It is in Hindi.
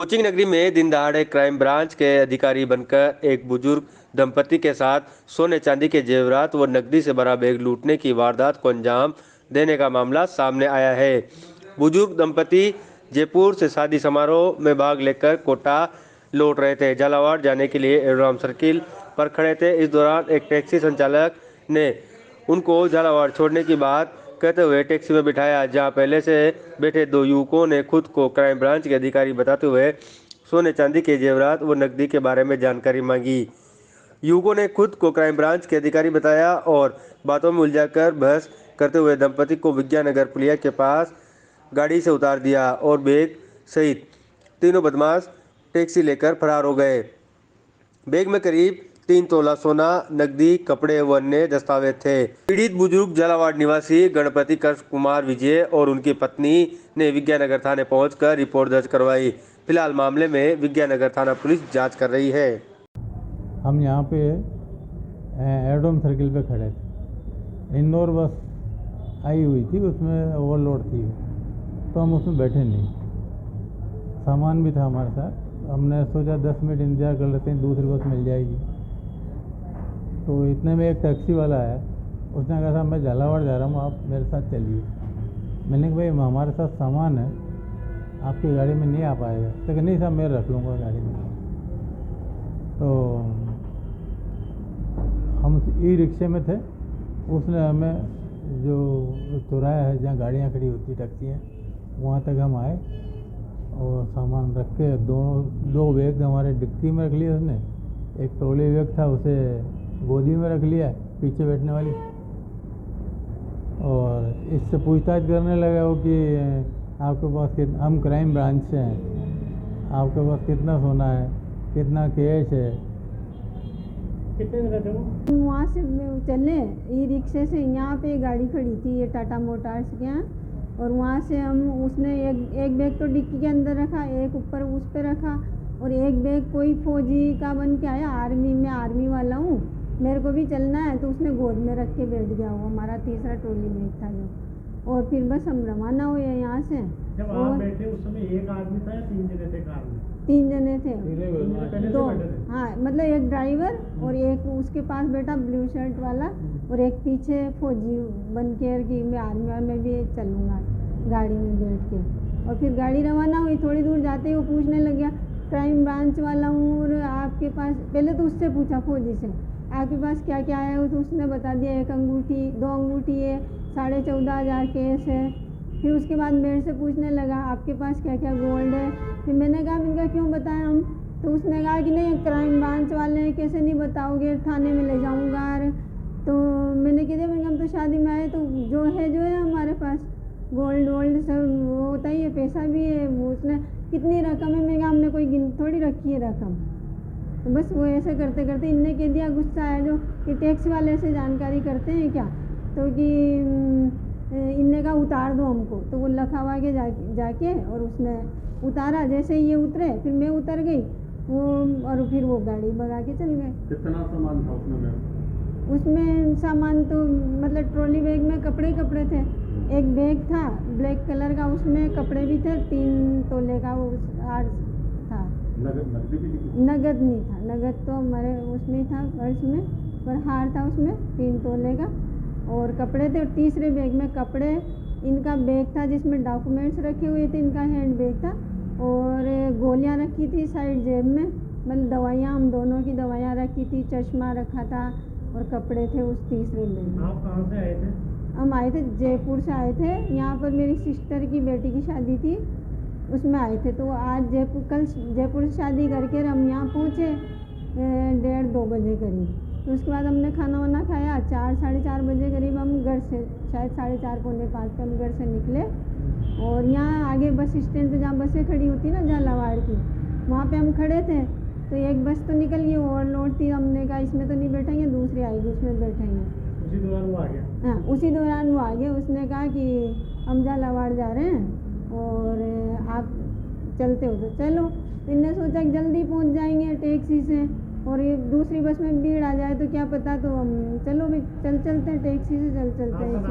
कोचिंग नगरी में दिन दहाड़े क्राइम ब्रांच के अधिकारी बनकर एक बुजुर्ग दंपति के साथ सोने चांदी के जेवरात व नकदी से भरा बैग लूटने की वारदात को अंजाम देने का मामला सामने आया है। बुजुर्ग दंपति जयपुर से शादी समारोह में भाग लेकर कोटा लौट रहे थे। झालावाड़ जाने के लिए एरोड्रम सर्किल पर खड़े थे। इस दौरान एक टैक्सी संचालक ने उनको झालावाड़ छोड़ने की बात कहते हुए टैक्सी में बिठाया, जहां पहले से बैठे दो युवकों ने खुद को क्राइम ब्रांच के अधिकारी बताते हुए सोने चांदी के जेवरात व नकदी के बारे में जानकारी मांगी। युवकों ने खुद को क्राइम ब्रांच के अधिकारी बताया और बातों में उलझाकर बहस करते हुए दंपति को विज्ञाननगर पुलिया के पास गाड़ी से उतार दिया और बैग सहित तीनों बदमाश टैक्सी लेकर फरार हो गए। बैग में करीब 3 तोला सोना, नकदी, कपड़े व अन्य दस्तावेज थे। पीड़ित बुजुर्ग झालावाड़ निवासी गणपति कृष्ण कुमार विजय और उनकी पत्नी ने विज्ञाननगर थाने पहुंचकर रिपोर्ट दर्ज करवाई। फिलहाल मामले में विज्ञाननगर थाना पुलिस जांच कर रही है। हम यहाँ पे एरोड्रम सर्किल पे खड़े थे। इंदौर बस आई हुई थी, उसमें ओवरलोड थी तो हम उसमें बैठे नहीं। सामान भी था हमारे साथ। हमने सोचा 10 मिनट इंतज़ार कर लेते हैं, दूसरी बस मिल जाएगी। तो इतने में एक टैक्सी वाला आया, उसने कहा था मैं झालावाड़ जा रहा हूँ, आप मेरे साथ चलिए। मैंने कहा भाई हमारे साथ सामान है, आपकी गाड़ी में नहीं आ पाएगा। तो कहा नहीं साहब मैं रख लूँगा गाड़ी में। तो हम ई रिक्शे में थे, उसने हमें जो चौराहा है जहाँ गाड़ियाँ खड़ी होती टैक्सियाँ, वहाँ तक हम आए और सामान रख के दो बैग हमारे डिक्की में रख लिया उसने। एक ट्रॉली बैग था, उसे गोदी में रख लिया पीछे बैठने वाली, और इससे पूछताछ करने लगा वो कि आपके पास हम क्राइम ब्रांच से हैं, आपके पास कितना सोना है, कितना कैश है। कितने दिन थे वो? वहाँ से चले ई रिक्शे से, यहाँ पे गाड़ी खड़ी थी ये टाटा मोटर्स के यहाँ, और वहाँ से हम उसने एक बैग तो डिक्की के अंदर रखा, एक ऊपर उस पे रखा, और एक बैग कोई फौजी का बन के आया, आर्मी में आर्मी वाला हूँ, मेरे को भी चलना है, तो उसने गोद में रख के बैठ गया। वो हमारा तीसरा ट्रॉली बैग था जो, और फिर बस हम रवाना हुए यहाँ से। जब आप बैठे उस समय एक आदमी था या 3 जने थे कार में? 3 जने थे, पहले दो, से बैठे थे? हाँ मतलब एक ड्राइवर और एक उसके पास बैठा ब्लू शर्ट वाला, और एक पीछे फौजी बन के कि मैं आर्मी में भी चलूँगा गाड़ी में बैठ के। और फिर गाड़ी रवाना हुई, थोड़ी दूर जाते ही वो पूछने लग गया क्राइम ब्रांच वाला हूँ, और आपके पास, पहले तो उससे पूछा फौजी से आपके पास क्या क्या है, तो उसने बता दिया 1 अंगूठी, 2 अंगूठी है, 14,500 केस है। फिर उसके बाद मेरे से पूछने लगा आपके पास क्या क्या गोल्ड है। फिर मैंने कहा इनका क्यों बताएं हम, तो उसने कहा कि नहीं क्राइम ब्रांच वाले हैं, कैसे नहीं बताओगे, थाने में ले जाऊंगा। तो मैंने कह दिया हम तो शादी में आए, तो जो है हमारे पास गोल्ड वोल्ड सब वो होता ही है, पैसा भी है। वो उसने कितनी रकम है, मैंने कहा हमने कोई गिन थोड़ी रखी है रकम। तो बस वो ऐसे करते करते इनने कह दिया, गुस्सा आया जो कि टैक्स वाले से जानकारी करते हैं क्या, तो कि इनने कहा उतार दो हमको। तो वो लखावा के जाके और उसने उतारा। जैसे ये उतरे फिर मैं उतर गई वो, और फिर वो गाड़ी भगा के चल गए। कितना सामान था उसमें सामान तो मतलब ट्रॉली बैग में कपड़े थे, एक बैग था ब्लैक कलर का, उसमें कपड़े भी थे, 3 तोले का वो हार था। नगद नहीं था, नगद तो हमारे उसमें ही था पर्स में, पर हार था उसमें 3 तोले का, और कपड़े थे। और तीसरे बैग में कपड़े, इनका बैग था जिसमें डॉक्यूमेंट्स रखे हुए थे, इनका हैंड बैग था, और गोलियां रखी थी साइड जेब में, मतलब दवाइयाँ, हम दोनों की दवाइयाँ रखी थी, चश्मा रखा था, और कपड़े थे उस तीसरे बैग में। आप कहाँ से आए थे? हम आए थे जयपुर से आए थे, यहाँ पर मेरी सिस्टर की बेटी की शादी थी, उसमें आए थे। तो आज कल जयपुर से शादी करके हम यहाँ पहुँचे 1:30-2 बजे करीब। तो उसके बाद हमने खाना वाना खाया, 4 साढ़े 4 बजे करीब हम घर से, शायद 4:30 पौने 5 पे हम घर से निकले। और यहाँ आगे बस स्टैंड पे जहाँ बसें खड़ी होती ना झालावाड़ की, वहाँ पे हम खड़े थे। तो एक बस तो निकल गई, ओवरलोड थी, हमने कहा इसमें तो नहीं बैठेंगे, दूसरी आएगी उसमें बैठेंगे। उसी दौरान वो आ गया? हाँ उसी दौरान वो आ गया। उसने कहा कि हम झालावाड़ जा रहे हैं और आप चलते हो तो चलो। इनने सोचा कि जल्दी पहुंच जाएंगे टैक्सी से, और ये दूसरी बस में भीड़ आ जाए तो क्या पता, तो हम चलो भी चलते हैं टैक्सी से, चलते हैं।